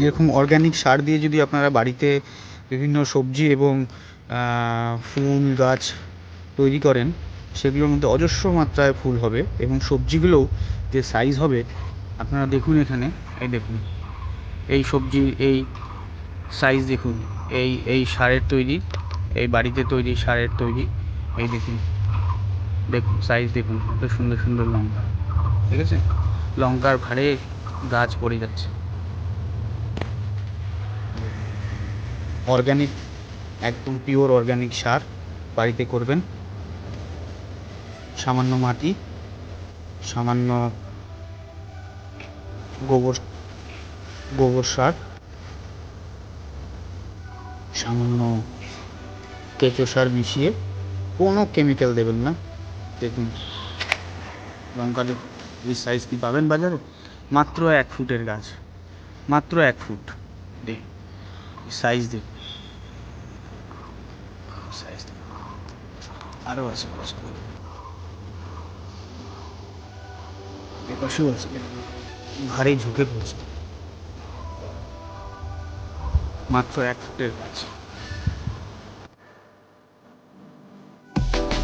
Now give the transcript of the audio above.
এরকম অর্গ্যানিক সার দিয়ে যদি আপনারা বাড়িতে বিভিন্ন সবজি এবং ফুল গাছ তৈরি করেন, সেগুলোর মধ্যে অজস্র মাত্রায় ফুল হবে এবং সবজিগুলোও যে সাইজ হবে আপনারা দেখুন। এখানে এই দেখুন, এই সবজির এই সাইজ দেখুন, এই সারের তৈরি, এই বাড়িতে তৈরি সারের তৈরি। এই দেখুন, দেখুন সাইজ দেখুন, কত সুন্দর সুন্দর লঙ্কা, ঠিক আছে? লঙ্কার ভারে গাছ পড়ে যাচ্ছে। অর্গ্যানিক, একদম পিওর অর্গ্যানিক সার বাড়িতে করবেন। সামান্য মাটি, সামান্য গোবর গোবর সার, সামান্য কেঁচো সার মিশিয়ে, কোনো কেমিক্যাল দেবেন না। দেখুন লঙ্কার এই সাইজ কি পাবেন বাজারে? মাত্র 1 ফুটের গাছ, মাত্র 1 ফুট। দেখ সাইজ, দেখুন সাইজ, আরও আছে এপাশেও আছে, ভারী ঝুঁকে পড়ছে। মাত্র 1 ফুটের গাছ।